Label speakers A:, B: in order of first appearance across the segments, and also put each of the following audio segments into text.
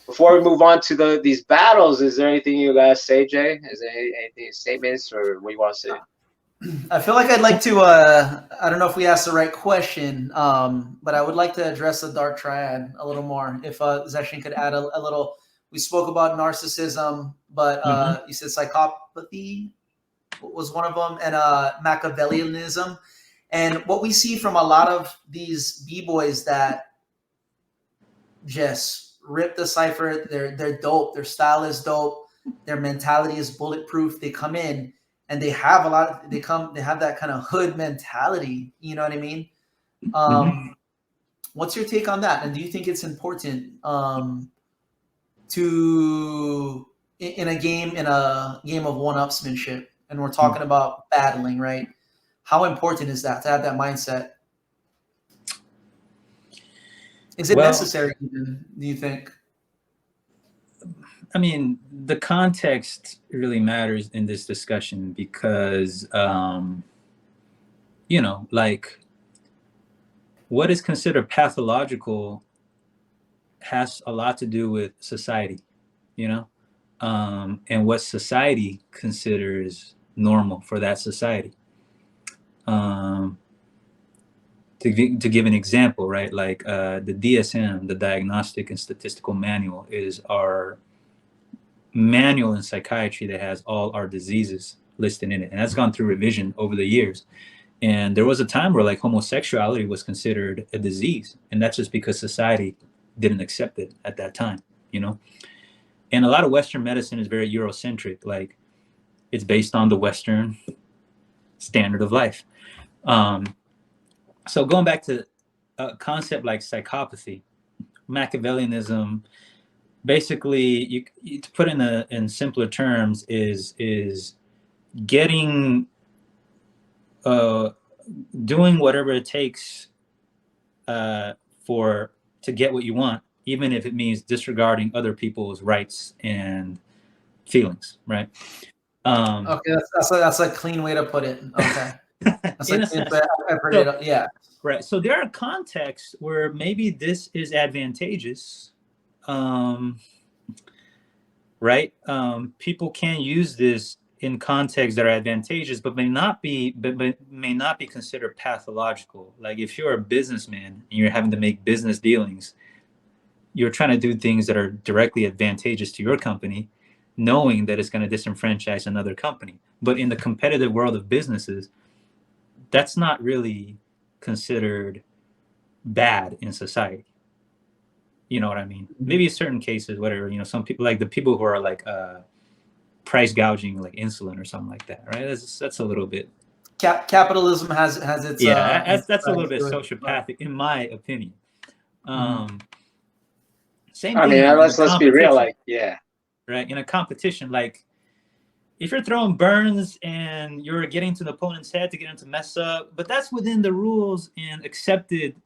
A: Before we move on to these battles, is there anything you guys say, Jay? Is there anything statements or what you want to say?
B: I feel like I'd like to, I don't know if we asked the right question, but I would like to address the Dark Triad a little more. If Zeshen could add a little, we spoke about narcissism, but you said psychopathy was one of them, and machiavellianism. And what we see from a lot of these B-boys that just rip the cipher, they're dope, their style is dope, their mentality is bulletproof. They come in and they have they have that kind of hood mentality. You know what I mean? What's your take on that? And do you think it's important to in a game of one-upsmanship, and we're talking about battling, right? How important is that to have that mindset? Is it necessary, do you think?
C: I mean, the context really matters in this discussion because, you know, like what is considered pathological has a lot to do with society, you know, and what society considers normal for that society. To give an example, right? Like the DSM, the Diagnostic and Statistical Manual, is our manual in psychiatry that has all our diseases listed in it, and that's gone through revision over the years. And there was a time where like homosexuality was considered a disease, and that's just because society didn't accept it at that time, you know. And a lot of Western medicine is very Eurocentric, like it's based on the Western standard of life. So going back to a concept like psychopathy, Machiavellianism, basically, you to put in simpler terms, is getting, doing whatever it takes to get what you want, even if it means disregarding other people's rights and feelings, right?
B: Okay, that's a clean way to put it. Okay. Yeah.
C: Right. So there are contexts where maybe this is advantageous, right? People can use this in contexts that are advantageous, but may not be considered pathological. Like if you're a businessman and you're having to make business dealings, you're trying to do things that are directly advantageous to your company, knowing that it's going to disenfranchise another company. But in the competitive world of businesses, that's not really considered bad in society. You know what I mean? Maybe in certain cases, whatever, you know, some people, like the people who are like price gouging like insulin or something like that, right? That's a little bit.
B: Capitalism has its
C: that's a little bit sociopathic in my opinion. Same thing.
A: I mean, let's be real, like, yeah.
C: Right, in a competition, like if you're throwing burns and you're getting to the opponent's head to get him to mess up, but that's within the rules and accepted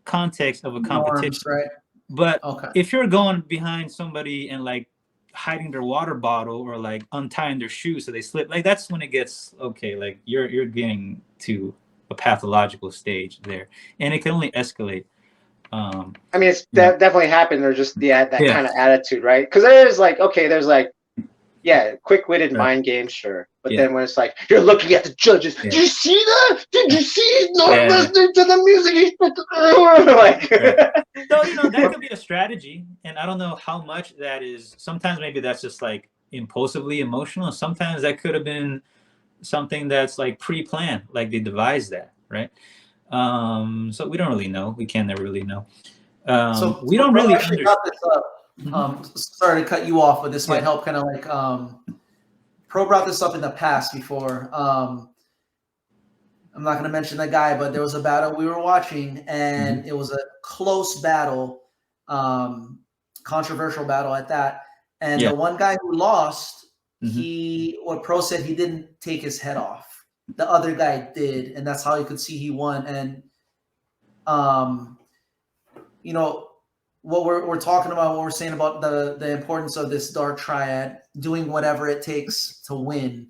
C: context of a competition.
B: Norms, right?
C: But if you're going behind somebody and like hiding their water bottle or like untying their shoes so they slip, like that's when it gets okay. Like you're getting to a pathological stage there, and it can only escalate.
A: I mean, it's definitely happened. There's just that kind of attitude, right? Because there's like, okay, there's like, yeah, quick-witted mind games, sure. But then when it's like, you're looking at the judges, did you see that? Did you see not listening to the music? Like,
C: so, you know, that could be a strategy. And I don't know how much that is. Sometimes maybe that's just like impulsively emotional. Sometimes that could have been something that's like pre-planned, like they devised that, right? So we don't really know. We can never really know. So we don't really understand.
B: Sorry to cut you off, but this might help kind of like Pro brought this up in the past before. I'm not going to mention the guy, but there was a battle we were watching, and it was a close battle, controversial battle at that. And the one guy who lost, what Pro said, he didn't take his head off. The other guy did, and that's how you could see he won. And you know, what we're talking about, what we're saying about the importance of this Dark Triad, doing whatever it takes to win.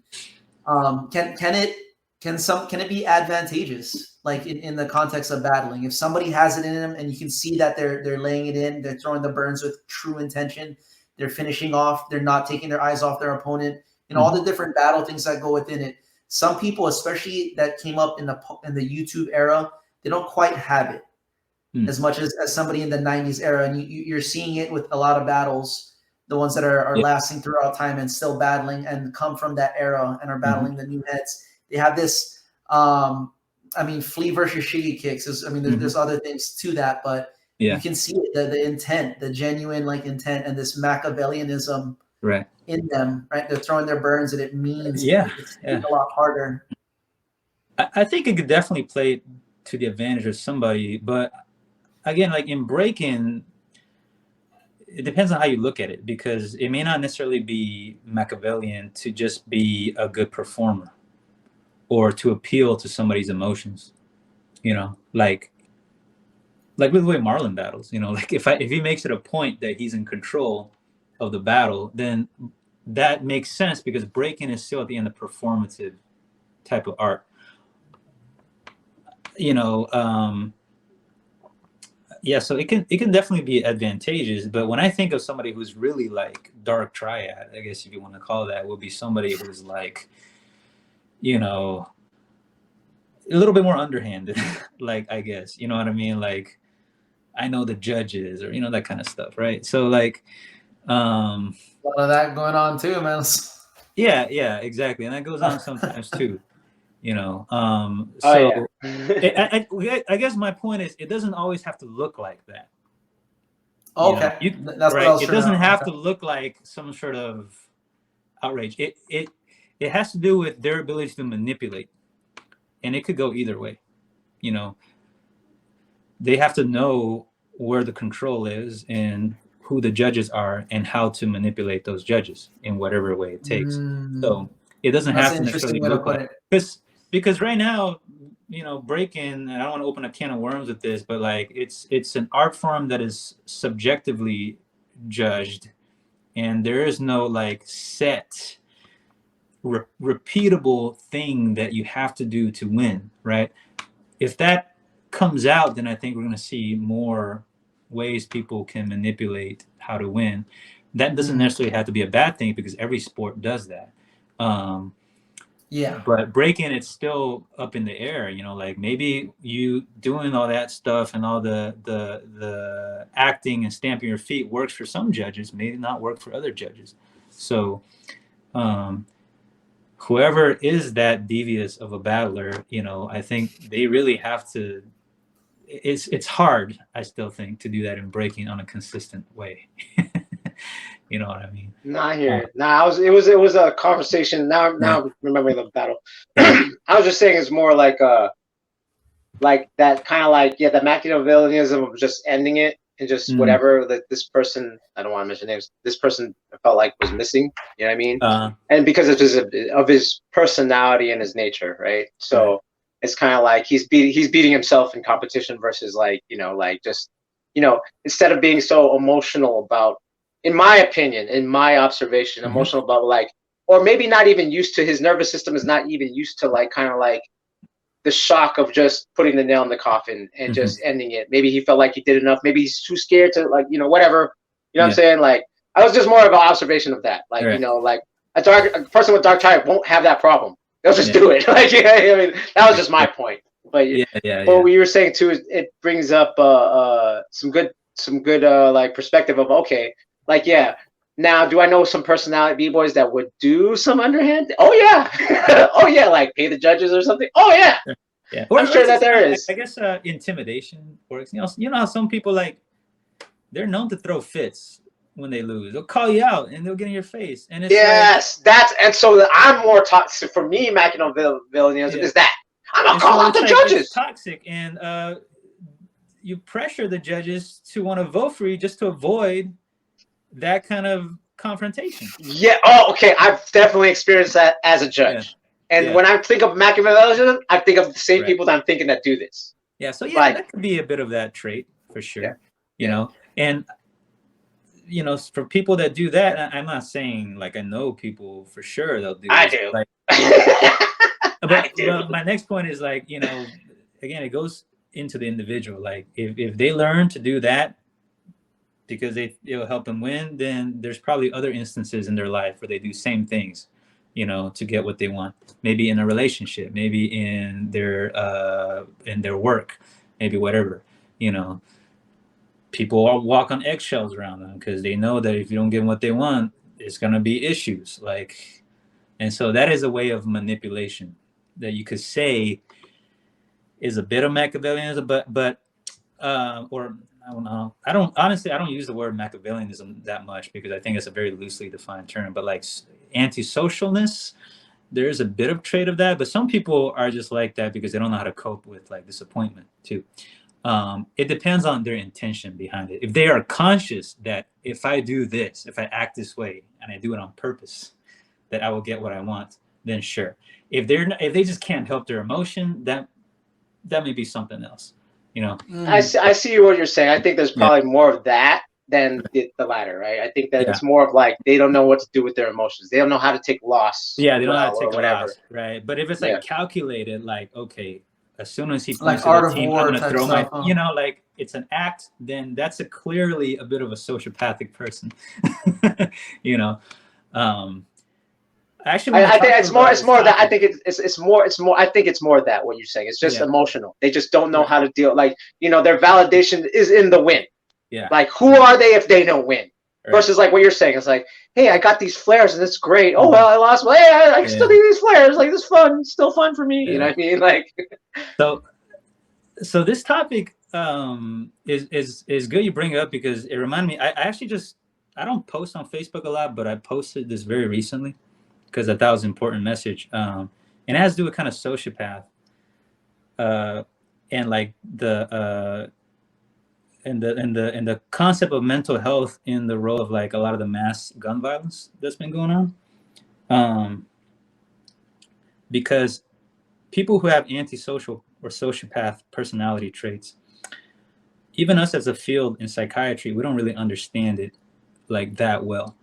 B: Can it can it be advantageous, like in the context of battling? If somebody has it in them and you can see that they're laying it in, they're throwing the burns with true intention, they're finishing off, they're not taking their eyes off their opponent, and all the different battle things that go within it. Some people, especially that came up in the YouTube era, they don't quite have it as much as somebody in the 90s era. And you're seeing it with a lot of battles, the ones that are lasting throughout time and still battling and come from that era and are battling the new heads. They have this, I mean, flea versus shiggy kicks. I mean, there's other things to that, but you can see it, the intent, the genuine like intent, and this machiavellianism in them, right? They're throwing their burns, and it means it's a lot harder.
C: I think it could definitely play to the advantage of somebody, but again, like in Breakin, it depends on how you look at it, because it may not necessarily be Machiavellian to just be a good performer or to appeal to somebody's emotions, you know, like with the way Marlon battles, you know, like if he makes it a point that he's in control of the battle, then that makes sense, because Breakin is still at the end a performative type of art, you know. So it can definitely be advantageous, but when I think of somebody who's really like Dark Triad, I guess if you want to call that, would be somebody who's like, you know, a little bit more underhanded, like, I guess, you know what I mean? Like, I know the judges, or, you know, that kind of stuff, right? So like,
B: a lot of that going on too, man.
C: Yeah, exactly, and that goes on sometimes too, you know. I guess my point is, it doesn't always have to look like that.
B: Okay,
C: you know? That's right. It doesn't have to look like some sort of outrage. It has to do with their ability to manipulate, and it could go either way. You know, they have to know where the control is and who the judges are and how to manipulate those judges in whatever way it takes. So it doesn't have to necessarily look like it. Because right now, you know, Breakin, and I don't want to open a can of worms with this, but like it's an art form that is subjectively judged, and there is no like set repeatable thing that you have to do to win, right? If that comes out, then I think we're going to see more ways people can manipulate how to win. That doesn't necessarily have to be a bad thing, because every sport does that. But Breakin, it's still up in the air, you know, like maybe you doing all that stuff and all the acting and stamping your feet works for some judges, maybe not work for other judges. So whoever is that devious of a battler, you know, I think they really have to, it's hard, I still think, to do that in Breakin on a consistent way. You know what I mean?
A: Not here. It was a conversation. Now I'm remembering the battle. I was just saying it's more like that kind of like, the Machiavellianism of just ending it and just whatever that this person, I don't want to mention names, this person felt like was missing. You know what I mean? And because of his personality and his nature, right? So it's kind of like he's beating himself in competition versus like, you know, like just, you know, instead of being so emotional about, in my opinion, in my observation, emotional about like, or maybe not even used to, his nervous system is not even used to like kind of like the shock of just putting the nail in the coffin and just ending it. Maybe he felt like he did enough. Maybe he's too scared to, like, you know, whatever. You know what I'm saying? Like, I was just more of an observation of that. Like, you know, like a person with Dark Triad won't have that problem. They'll just do it. Like, I mean, that was just my point. But what you were saying too is it brings up some good like perspective of, okay, like, now do I know some personality B-boys that would do some underhand? Oh yeah. Oh yeah, like pay the judges or something. Oh yeah. I'm sure that there is.
C: I guess intimidation works. You know how some people, like, they're known to throw fits when they lose. They'll call you out and they'll get in your face. And it's
A: and so I'm more toxic for me. Machiavellianism is that I'm gonna call out the judges.
C: It's toxic, and you pressure the judges to want to vote for you just to avoid that kind of confrontation.
A: Yeah. Oh, okay. I've definitely experienced that as a judge. And when I think of Machiavellianism, I think of the same people that I'm thinking that do this.
C: Yeah. So that could be a bit of that trait for sure. You know, and you know, for people that do that, I'm not saying like I know people for sure they'll do.
A: I do.
C: Like, but my next point is like, you know, again, it goes into the individual. Like if they learn to do that because it'll help them win, then there's probably other instances in their life where they do same things, you know, to get what they want. Maybe in a relationship, maybe in their work, maybe whatever, you know. People all walk on eggshells around them because they know that if you don't give them what they want, it's gonna be issues. Like, and so that is a way of manipulation that you could say is a bit of Machiavellianism, but or I don't know. I don't use the word Machiavellianism that much because I think it's a very loosely defined term. But like antisocialness, there is a bit of trait of that. But some people are just like that because they don't know how to cope with like disappointment too. It depends on their intention behind it. If they are conscious that if I do this, if I act this way, and I do it on purpose, that I will get what I want, then sure. If they just can't help their emotion, that may be something else, you know.
A: I see what you're saying. I think there's probably more of that than the latter, right? I think that it's more of like they don't know what to do with their emotions. They don't know how to take loss.
C: Yeah, they don't know how to take loss, right? But if it's like calculated, like okay, as soon as he points
B: like
C: to the team, I'm gonna throw my, you know, like it's an act. Then that's clearly a bit of a sociopathic person, you know. Actually,
A: I think it's more that. I think it's more. I think it's more that what you're saying. It's just emotional. They just don't know how to deal. Like, you know, their validation is in the win.
C: Yeah.
A: Like, who are they if they don't win? Right. Versus like what you're saying. It's like, hey, I got these flares and it's great. Oh well, I lost. Well, hey, I still need these flares. Like, it's fun. It's still fun for me. You know what I mean? Like.
C: So this topic is good you bring it up because it reminded me. I actually I don't post on Facebook a lot, but I posted this very recently because I thought it was an important message. And it has to do with kind of sociopath and like the concept of mental health in the role of like a lot of the mass gun violence that's been going on. Because people who have antisocial or sociopath personality traits, even us as a field in psychiatry, we don't really understand it like that well.